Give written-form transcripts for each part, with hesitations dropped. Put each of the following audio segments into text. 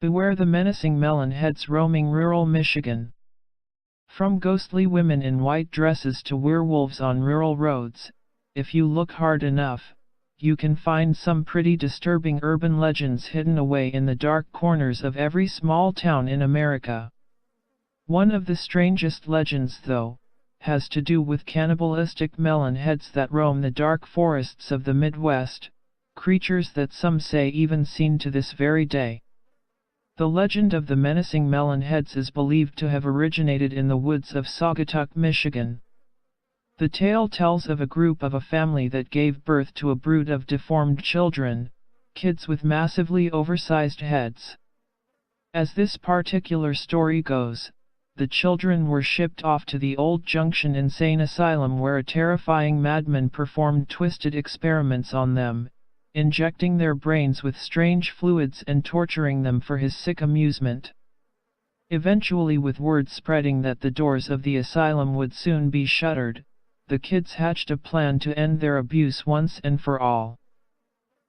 Beware the menacing melon heads roaming rural Michigan. From ghostly women in white dresses to werewolves on rural roads, if you look hard enough, you can find some pretty disturbing urban legends hidden away in the dark corners of every small town in America. One of the strangest legends, though, has to do with cannibalistic melon heads that roam the dark forests of the Midwest, creatures that some say even seen to this very day. The legend of the menacing melon heads is believed to have originated in the woods of Saugatuck, Michigan. The tale tells of a group of a family that gave birth to a brood of deformed children, kids with massively oversized heads. As this particular story goes, the children were shipped off to the Old Junction Insane Asylum where a terrifying madman performed twisted experiments on them, injecting their brains with strange fluids and torturing them for his sick amusement. Eventually, with word spreading that the doors of the asylum would soon be shuttered, the kids hatched a plan to end their abuse once and for all.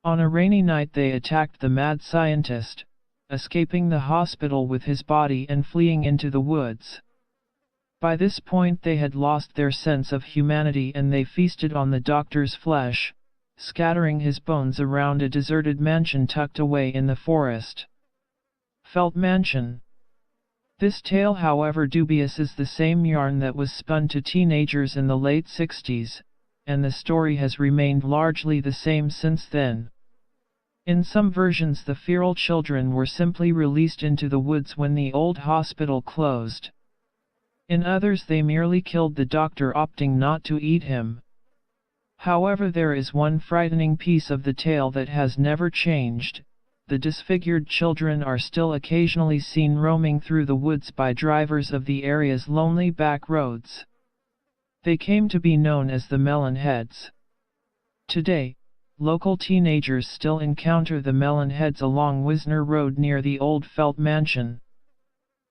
On a rainy night they attacked the mad scientist, escaping the hospital with his body and fleeing into the woods. By this point they had lost their sense of humanity and they feasted on the doctor's flesh, scattering his bones around a deserted mansion tucked away in the forest. Felt Mansion. This tale, however dubious, is the same yarn that was spun to teenagers in the late 60s, and the story has remained largely the same since then. In some versions the feral children were simply released into the woods when the old hospital closed. In others they merely killed the doctor, opting not to eat him. However, there is one frightening piece of the tale that has never changed. The disfigured children are still occasionally seen roaming through the woods by drivers of the area's lonely back roads. They came to be known as the Melon Heads. Today, local teenagers still encounter the Melon Heads along Wisner Road near the old Felt Mansion.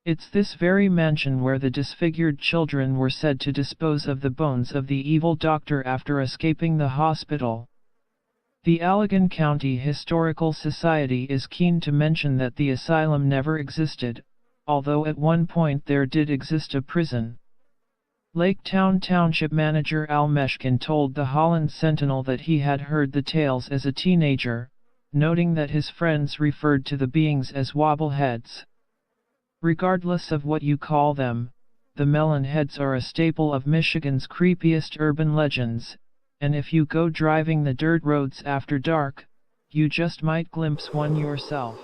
It's this very mansion where the disfigured children were said to dispose of the bones of the evil doctor after escaping the hospital. The Allegan County Historical Society is keen to mention that the asylum never existed, although at one point there did exist a prison. Laketown Township manager Al Meshkin told the Holland Sentinel that he had heard the tales as a teenager, noting that his friends referred to the beings as wobbleheads. Regardless of what you call them, the Melon Heads are a staple of Michigan's creepiest urban legends, and if you go driving the dirt roads after dark, you just might glimpse one yourself.